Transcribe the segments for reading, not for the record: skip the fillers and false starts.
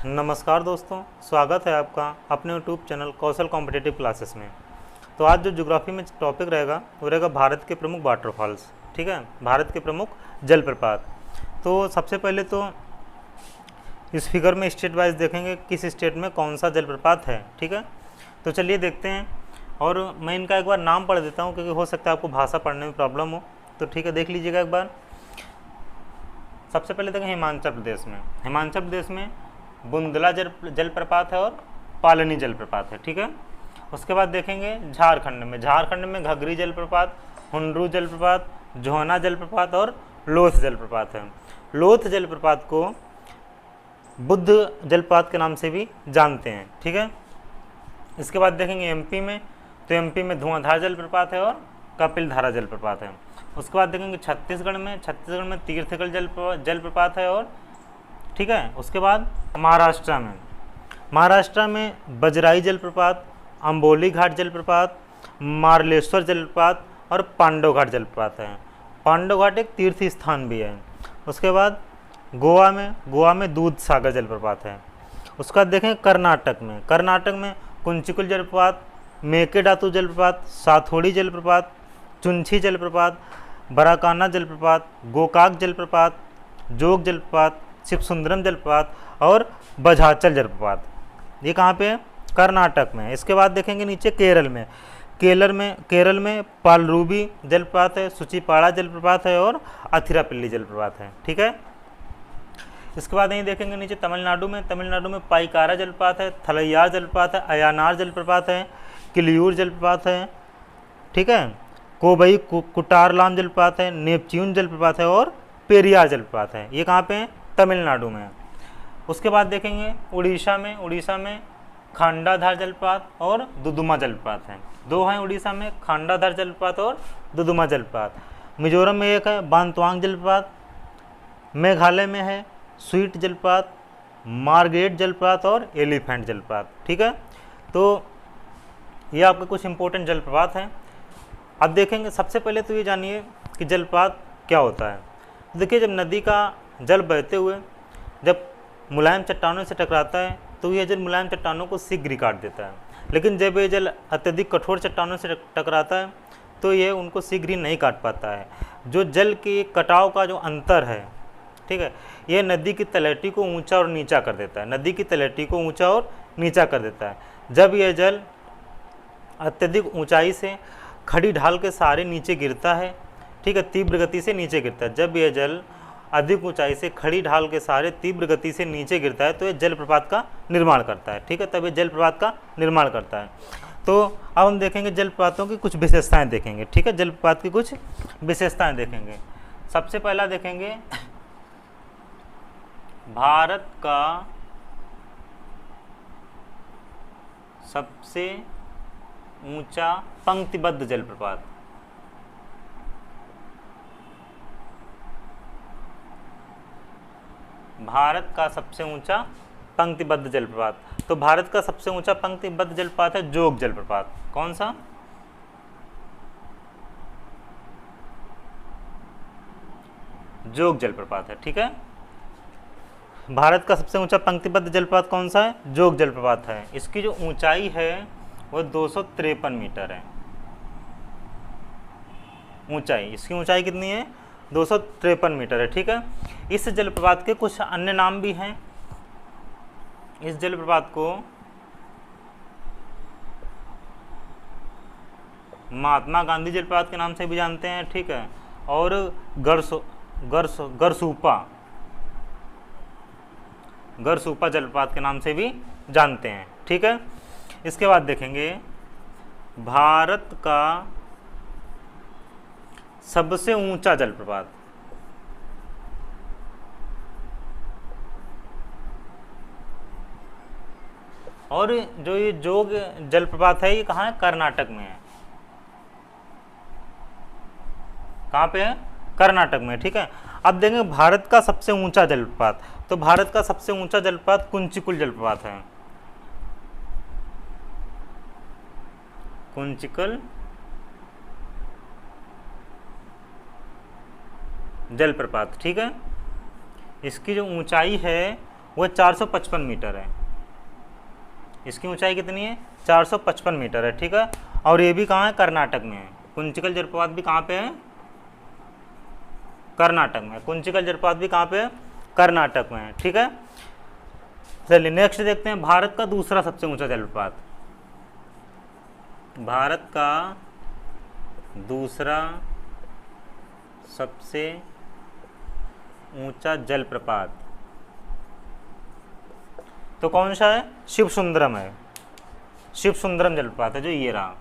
नमस्कार दोस्तों, स्वागत है आपका अपने यूट्यूब चैनल कौशल कॉम्पिटिटिव क्लासेस में। तो आज जो ज्योग्राफी में टॉपिक रहेगा वो रहेगा भारत के प्रमुख वाटरफॉल्स। ठीक है, भारत के प्रमुख जलप्रपात। तो सबसे पहले तो इस फिगर में स्टेट वाइज देखेंगे किस स्टेट में कौन सा जलप्रपात है। ठीक है, तो चलिए देखते हैं। और मैं इनका एक बार नाम पढ़ देता हूँ क्योंकि हो सकता है आपको भाषा पढ़ने में प्रॉब्लम हो। तो ठीक है, देख लीजिएगा एक बार। सबसे पहले देखें हिमाचल प्रदेश में। हिमाचल प्रदेश में बुंदला जलप्रपात है और पालनी जलप्रपात है। ठीक है, उसके बाद देखेंगे झारखंड में। झारखंड में घघरी जलप्रपात, हुंडरू जलप्रपात, जोहना जलप्रपात और लोथ जलप्रपात है। लोथ जलप्रपात को बुद्ध जलप्रपात के नाम से भी जानते हैं। ठीक है, इसके बाद देखेंगे एमपी में। तो एमपी में धुआंधार जलप्रपात है और कपिलधारा जलप्रपात है। उसके बाद देखेंगे छत्तीसगढ़ में। छत्तीसगढ़ में तीर्थगढ़ जलप्रपात है और ठीक है। उसके बाद महाराष्ट्र में बजराई जलप्रपात, अंबोली घाट जलप्रपात, मार्लेश्वर जलप्रपात और पांडव घाट जलप्रपात है। पांडव घाट एक तीर्थ स्थान भी है। उसके बाद गोवा में दूध सागर जलप्रपात है। उसके बाद देखें कर्नाटक में कुंचिकुल जलप्रपात, मेकेडातु जलप्रपात, साथोड़ी जलप्रपात, चुंछी जलप्रपात, बराकाना जलप्रपात, गोकाक जलप्रपात, जोग जलप्रपात, शिवसुंदरम जलप्रपात और बझाचल जलप्रपात। ये कहाँ पे है? कर्नाटक में। इसके बाद देखेंगे नीचे केरल में पालरूबी जलप्रपात है, सुचिपाड़ा जलप्रपात है और अथिरापल्ली जलप्रपात है। ठीक है, इसके बाद यहीं देखेंगे नीचे तमिलनाडु में पाइकारा जलप्रपात है, थलैयार जलप्रपात है, अयानार जलप्रपात है, किलियूर जलप्रपात है। ठीक है, कोबई कुटारलाम जलप्रपात है, नेपच्यून जलप्रपात है और पेरियार जलप्रपात है। ये कहाँ पे है? तमिलनाडु में। उसके बाद देखेंगे उड़ीसा में खांडाधार जलप्रपात और दुदुमा जलप्रपात है। दो हैं उड़ीसा में, खांडाधार जलप्रपात और दुदुमा जलप्रपात। मिजोरम में एक है बांतवांग जलप्रपात। मेघालय में है स्वीट जलप्रपात, मार्गरेट जलप्रपात और एलिफेंट जलप्रपात। ठीक है, तो ये आपके कुछ इंपॉर्टेंट जलप्रपात हैं। अब देखेंगे सबसे पहले तो ये जानिए कि जलप्रपात क्या होता है। देखिए, जब नदी का जल बहते हुए जब मुलायम चट्टानों से टकराता है तो यह जल मुलायम चट्टानों को शीघ्र काट देता है। लेकिन जब ये जल अत्यधिक कठोर चट्टानों से टकराता है तो ये उनको शीघ्र नहीं काट पाता है। जो जल के कटाव का जो अंतर है, ठीक है, यह नदी की तलहटी को ऊंचा और नीचा कर देता है। नदी की तलहटी को ऊंचा और नीचा कर देता है। जब यह जल अत्यधिक ऊंचाई से खड़ी ढाल के सहारे नीचे गिरता है, ठीक है, तीव्र गति से नीचे गिरता है। जब यह जल अधिक ऊंचाई से खड़ी ढाल के सहारे तीव्र गति से नीचे गिरता है तो यह जलप्रपात का निर्माण करता है। ठीक है, तब यह जलप्रपात का निर्माण करता है। तो अब हम देखेंगे जलप्रपातों की कुछ विशेषताएं देखेंगे। ठीक है, जलप्रपात की कुछ विशेषताएं देखेंगे। सबसे पहला देखेंगे भारत का सबसे ऊंचा पंक्तिबद्ध जलप्रपात। भारत का सबसे ऊंचा पंक्तिबद्ध जलप्रपात। तो भारत का सबसे ऊंचा पंक्तिबद्ध जलप्रपात है जोग जलप्रपात। कौन सा? जोग जलप्रपात है। ठीक है, भारत का सबसे ऊंचा पंक्तिबद्ध जलप्रपात कौन सा है? जोग जलप्रपात है। इसकी जो ऊंचाई है वो 253 मीटर है। ऊंचाई, इसकी ऊंचाई कितनी है? 253 मीटर है। ठीक है, इस जलप्रपात के कुछ अन्य नाम भी हैं। इस जलप्रपात को महात्मा गांधी जलप्रपात के नाम से भी जानते हैं। ठीक है, और गरसूपा जलप्रपात के नाम से भी जानते हैं। ठीक है, इसके बाद देखेंगे भारत का सबसे ऊंचा जलप्रपात। और जो ये जोग जलप्रपात है ये कहाँ है? कर्नाटक में है। कहाँ पे है? कर्नाटक में। ठीक है, अब देखेंगे भारत का सबसे ऊंचा जलप्रपात। तो भारत का सबसे ऊंचा जलप्रपात कुंचिकुल जलप्रपात है। कुंचिकल जलप्रपात। ठीक है, इसकी जो ऊंचाई है वो 455 मीटर है। इसकी ऊंचाई कितनी है? 455 मीटर है, ठीक है। और ये भी कहाँ है? कर्नाटक में है। कुंचिकल जलप्रपात भी कहाँ पे है? कर्नाटक में। कुंचिकल जलप्रपात भी कहाँ पे है? कर्नाटक में है, ठीक है। चलिए नेक्स्ट देखते हैं, भारत का दूसरा सबसे ऊंचा जलप्रपात। भारत का दूसरा सबसे ऊंचा जलप्रपात तो कौन सा है? शिव सुंदरम है। शिव सुंदरम जलप्रपात है जो ये रहा।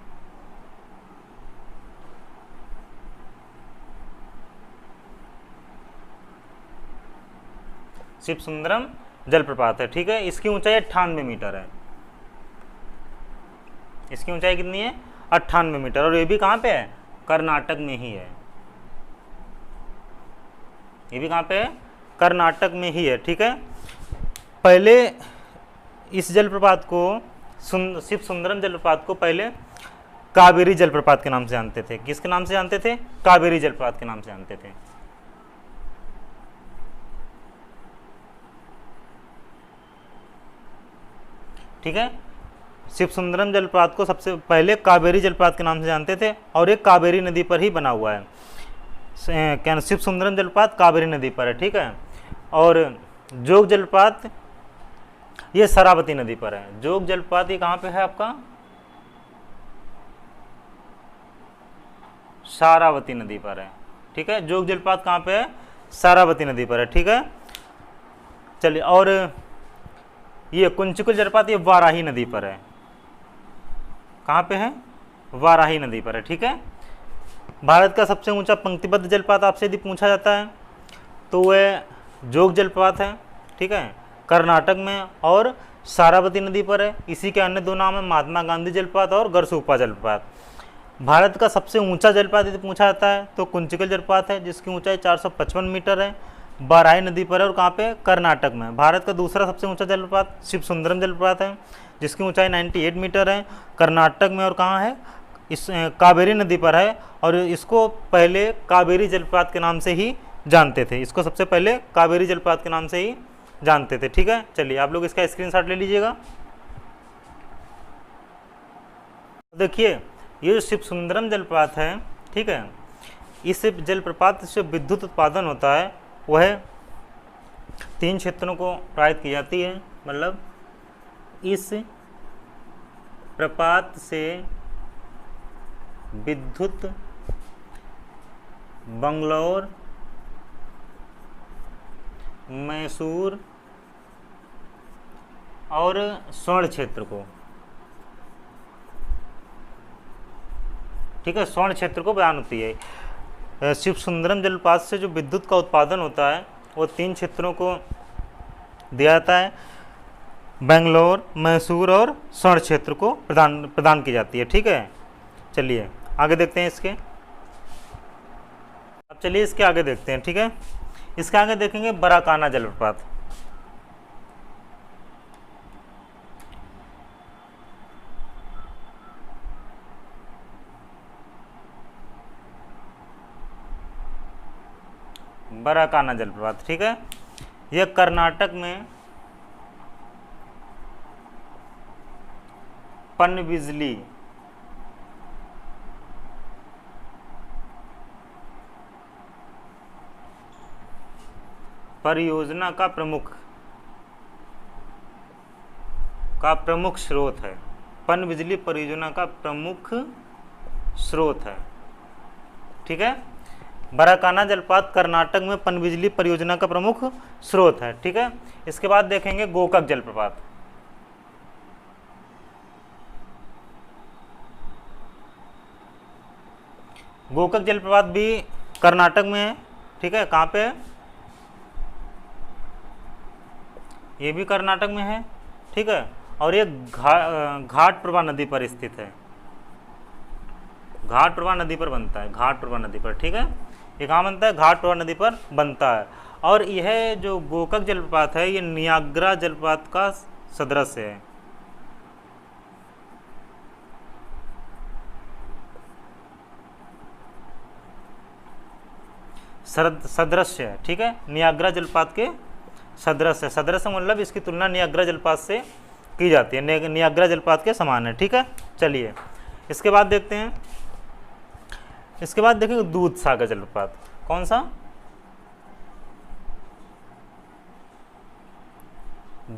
शिव सुंदरम जलप्रपात है, ठीक है। इसकी ऊंचाई 98 मीटर है। इसकी ऊंचाई कितनी है? 98 मीटर। और ये भी कहाँ पे है? कर्नाटक में ही है। ये भी कहाँ पे है? कर्नाटक में ही है, ठीक है। पहले इस जलप्रपात को शिव सुंदरम जलप्रपात को पहले कावेरी जलप्रपात के नाम से जानते थे। किसके नाम से जानते थे? कावेरी जलप्रपात के नाम से जानते थे। ठीक है, शिव सुंदरम जलप्रपात को सबसे पहले कावेरी जलप्रपात के नाम से जानते थे और एक कावेरी नदी पर ही बना हुआ है। क्या शिव सुंदरम जलप्रपात कावेरी नदी पर है, ठीक है। और जोग जलप्रपात ये शरावती नदी पर है। जोग जलप्रपात ये कहाँ पे है आपका? शारावती नदी पर है, ठीक है। जोग जलप्रपात कहाँ पे है? शारावती नदी पर है, ठीक है। चलिए, और ये कुंचिकुल जलप्रपात ये वाराही नदी पर है। कहाँ पे है? वाराही नदी पर है, ठीक है। भारत का सबसे ऊंचा पंक्तिबद्ध जलप्रपात आपसे यदि पूछा जाता है तो वह जोग जलप्रपात है, ठीक है, कर्नाटक में और शारावती नदी पर है। इसी के अन्य दो नाम है, महात्मा गांधी जलप्रपात और गरसूपा जलप्रपात। भारत का सबसे ऊंचा जलप्रपात यदि पूछा जाता है तो कुंचिकल जलप्रपात है जिसकी ऊंचाई 455 मीटर है, वाराही नदी पर है और कहाँ पे? कर्नाटक में। भारत का दूसरा सबसे ऊंचा जलप्रपात शिव सुंदरम जलप्रपात है जिसकी ऊंचाई 98 मीटर है, कर्नाटक में और कहाँ है? इस कावेरी नदी पर है और इसको पहले कावेरी जलप्रपात के नाम से ही जानते थे। इसको सबसे पहले कावेरी जलप्रपात के नाम से ही जानते थे, ठीक है। चलिए आप लोग इसका स्क्रीनशॉट ले लीजिएगा। देखिए ये जो शिव सुंदरम जलप्रपात है, ठीक है, इस जलप्रपात से विद्युत उत्पादन होता है वह 3 क्षेत्रों को प्रभावित की जाती है। मतलब इस प्रपात से विद्युत बंगलौर, मैसूर और स्वर्ण क्षेत्र को, ठीक है, स्वर्ण क्षेत्र को प्रदान होती है। शिव सुंदरम जलप्रपात से जो विद्युत का उत्पादन होता है वो 3 क्षेत्रों को दिया जाता है, बेंगलोर, मैसूर और स्वर्ण क्षेत्र को प्रदान की जाती है, ठीक है। चलिए आगे देखते हैं इसके। अब चलिए इसके आगे देखते हैं, ठीक है। इसके आगे देखेंगे बराकाना जलप्रपात। बराकाना जलप्रपात, ठीक है, यह कर्नाटक में पनबिजली परियोजना का प्रमुख स्रोत है। पनबिजली परियोजना का प्रमुख स्रोत है, ठीक है। बराकाना जलप्रपात कर्नाटक में पनबिजली परियोजना का प्रमुख स्रोत है, ठीक है। इसके बाद देखेंगे गोकाक जलप्रपात। गोकाक जलप्रपात भी कर्नाटक में है, ठीक है। कहाँ पे है? ये भी कर्नाटक में है, ठीक है। और ये घाट प्रभा नदी पर स्थित है। घाट प्रभा नदी पर बनता है, घाट प्रभा नदी पर, ठीक है। ये कहाँ बनता है? घाट प्रभा नदी पर बनता है। और यह जो गोकाक जलप्रपात है ये नियाग्रा जलप्रपात का सदृश है। सदृश है, ठीक है, नियाग्रा जलप्रपात के सदृश है। सदृश मतलब इसकी तुलना नियाग्रा जलपात से की जाती है, नियाग्रा जलपात के समान है। ठीक है, चलिए इसके बाद देखते हैं, इसके बाद देखेंगे दूध सागर जलप्रपात। कौन सा?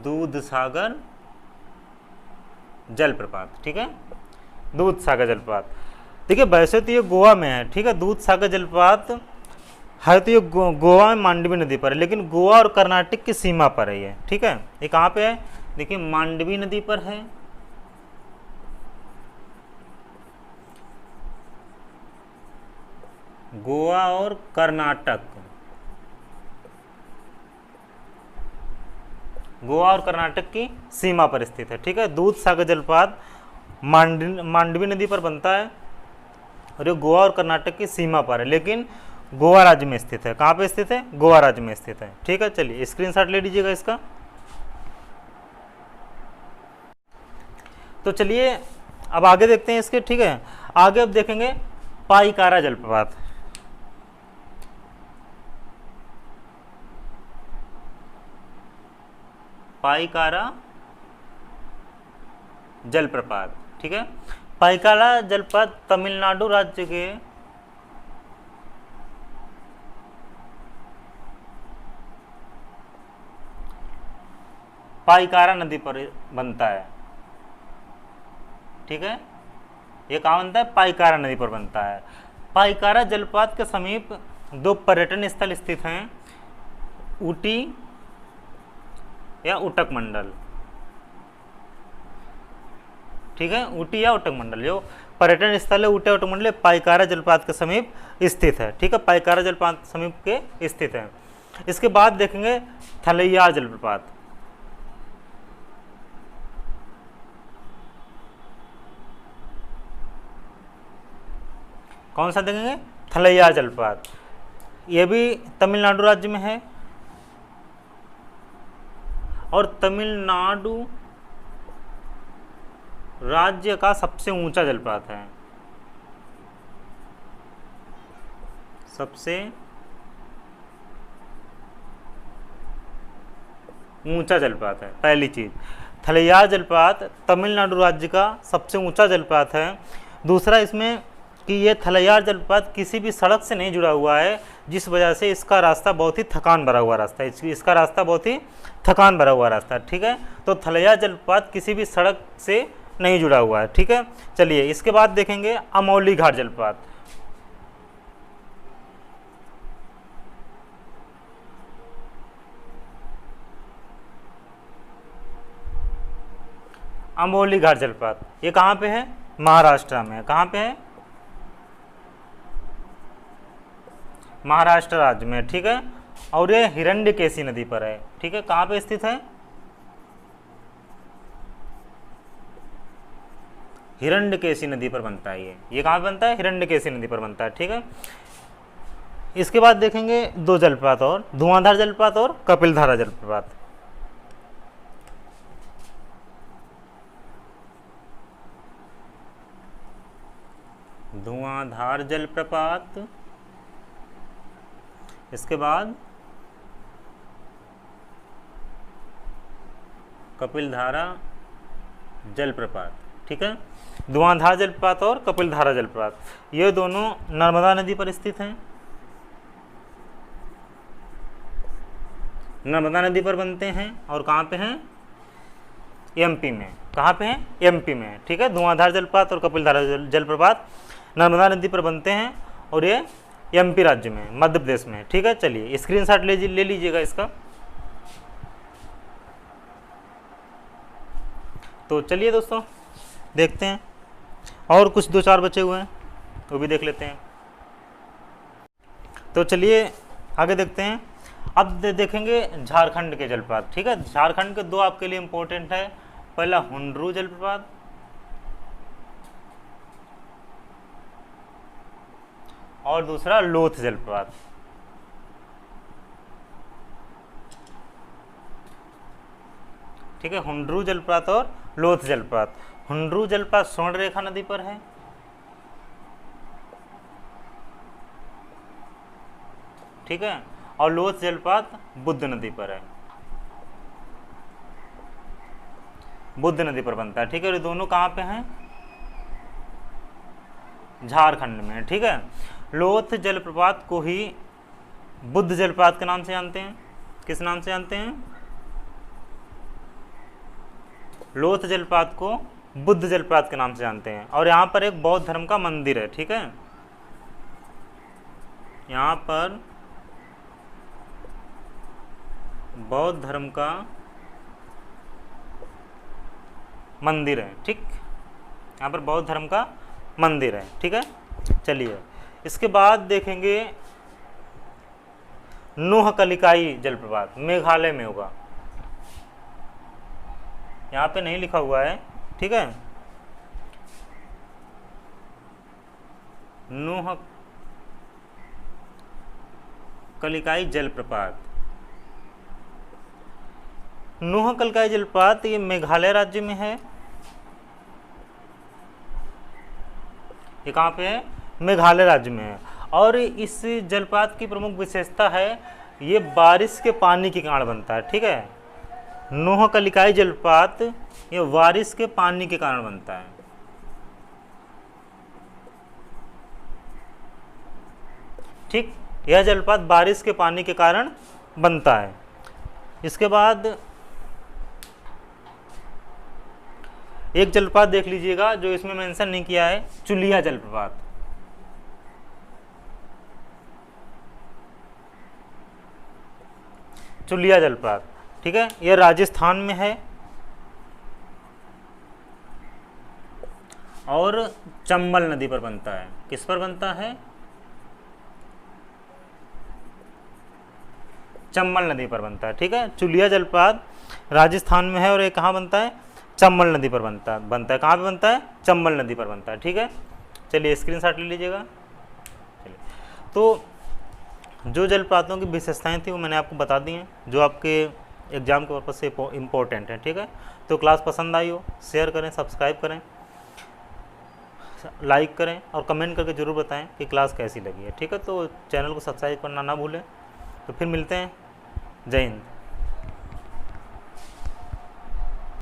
दूध सागर जलप्रपात। ठीक है, दूध सागर जलप्रपात। देखिए वैसे तो ये गोवा में है, ठीक है, दूध सागर जलप्रपात है तो ये गोवा में मांडवी नदी पर है, लेकिन गोवा और कर्नाटक की सीमा पर है ये। ठीक है, ये कहाँ पे है? देखिए मांडवी नदी पर है, गोवा और कर्नाटक, गोवा और कर्नाटक की सीमा पर स्थित है। ठीक है, दूध सागर जलप्रपात मांडवी नदी पर बनता है और ये गोवा और कर्नाटक की सीमा पर है, लेकिन गोवा राज्य में स्थित है। कहाँ पे स्थित है? गोवा राज्य में स्थित है। ठीक है, चलिए स्क्रीनशॉट ले लीजिएगा इसका। तो चलिए अब आगे देखते हैं इसके। ठीक है, आगे अब देखेंगे पाइकारा जलप्रपात। पाइकारा जलप्रपात। ठीक है, पाइकारा जलप्रपात तमिलनाडु राज्य के पाइकारा नदी पर बनता है। ठीक है, ये कहाँ बनता है? पाइकारा नदी पर बनता है। पाइकारा जलप्रपात के समीप दो पर्यटन स्थल स्थित हैं, ऊटी या उटक मंडल। ठीक है, ऊटी या उटक मंडल, जो पर्यटन स्थल है ऊटी उटक मंडल पाइकारा जलप्रपात के समीप स्थित है। ठीक है, पाइकारा जलप्रपात समीप के स्थित है। इसके बाद देखेंगे थलैयार जलप्रपात। कौन सा देखेंगे? थलैयार जलप्रपात। ये भी तमिलनाडु राज्य में है और तमिलनाडु राज्य का सबसे ऊंचा जलप्रपात है, सबसे ऊंचा जलप्रपात है। पहली चीज, थलैयार जलप्रपात तमिलनाडु राज्य का सबसे ऊंचा जलप्रपात है। दूसरा इसमें कि ये थलैयार जलप्रपात किसी भी सड़क से नहीं जुड़ा हुआ है, जिस वजह से इसका रास्ता बहुत ही थकान भरा हुआ रास्ता है। इसका रास्ता बहुत ही थकान भरा हुआ रास्ता है। ठीक है, तो थलैयार जलप्रपात किसी भी सड़क से नहीं जुड़ा हुआ है। ठीक है, चलिए इसके बाद देखेंगे अमौली घाट जलप्रपात। अमौली घाट जलप्रपात ये कहाँ पे है? महाराष्ट्र में। कहाँ पे है? महाराष्ट्र राज्य में। ठीक है, और ये हिरण्यकेशी नदी पर है। ठीक है, कहाँ पे स्थित है? हिरण्यकेशी नदी पर बनता है ये कहाँ पे बनता है? हिरण्यकेशी नदी पर बनता है। ठीक है, इसके बाद देखेंगे दो जलप्रपात और, धुआंधार जलप्रपात और कपिलधारा जलप्रपात। धुआंधार जलप्रपात, इसके बाद कपिलधारा जलप्रपात। ठीक है, धुआंधार जलप्रपात और कपिलधारा जलप्रपात ये दोनों नर्मदा नदी पर स्थित हैं, नर्मदा नदी पर बनते हैं और कहाँ पे हैं? एमपी में। कहाँ पे हैं? एमपी में। ठीक है, धुआंधार जलप्रपात और कपिलधारा जलप्रपात नर्मदा नदी पर बनते हैं और ये एमपी राज्य में, मध्य प्रदेश में। ठीक है, चलिए स्क्रीनशॉट ले लीजिएगा इसका। तो चलिए दोस्तों देखते हैं, और कुछ दो चार बचे हुए हैं वो भी देख लेते हैं। तो चलिए आगे देखते हैं। अब देखेंगे झारखंड के जलप्रपात। ठीक है, झारखंड के दो आपके लिए इंपॉर्टेंट है, पहला हुंडरू जलप्रपात और दूसरा लोथ जलप्रपात। ठीक है, हुंडरू जलप्रपात और लोथ जलप्रपात। हुंडरू जलप्रपात स्वर्णरेखा नदी पर है, ठीक है, और लोथ जलप्रपात बुद्ध नदी पर है। बुद्ध नदी पर बनता है, ठीक है। और ये दोनों कहाँ पे हैं? झारखंड में, ठीक है। लोथ जलप्रपात को ही बुद्ध जलप्रपात के नाम से जानते हैं। किस नाम से जानते हैं? लोथ जलप्रपात को बुद्ध जलप्रपात के नाम से जानते हैं। और यहाँ पर एक बौद्ध धर्म का मंदिर है, ठीक है। यहाँ पर बौद्ध धर्म का मंदिर है, ठीक। यहाँ पर बौद्ध धर्म का मंदिर है, ठीक है। चलिए इसके बाद देखेंगे नोहकलिकाई जलप्रपात, मेघालय में होगा। यहाँ पे नहीं लिखा हुआ है, ठीक है। नोहकलिकाई जलप्रपात, नोहकलिकाई जलप्रपात ये मेघालय राज्य में है। ये कहाँ पे है? मेघालय राज्य में है। और इस जलप्रपात की प्रमुख विशेषता है ये बारिश के पानी के कारण बनता है, ठीक है। नोहकलिकाई जलप्रपात ये बारिश के पानी के कारण बनता है, ठीक। यह जलप्रपात बारिश के पानी के कारण बनता है। इसके बाद एक जलप्रपात देख लीजिएगा जो इसमें मेंशन नहीं किया है, चुलिया जलप्रपात। चुलिया जलप्रपात, ठीक है। यह राजस्थान में है और चंबल नदी पर बनता है। किस पर बनता है? चंबल नदी पर बनता है, ठीक है। चुलिया जलप्रपात राजस्थान में है और ये कहाँ बनता है? चंबल नदी पर बनता है। कहाँ पे बनता है? चंबल नदी पर बनता है, ठीक है। चलिए स्क्रीनशॉट ले लीजिएगा। चलिए तो जो जलप्रपातों की विशेषताएं थी वो मैंने आपको बता दी हैं, जो आपके एग्जाम के पर्पज से इम्पोर्टेंट है, ठीक है। तो क्लास पसंद आई हो शेयर करें, सब्सक्राइब करें, लाइक करें और कमेंट करके ज़रूर बताएं कि क्लास कैसी लगी है, ठीक है। तो चैनल को सब्सक्राइब करना ना भूलें। तो फिर मिलते हैं। जय हिंद।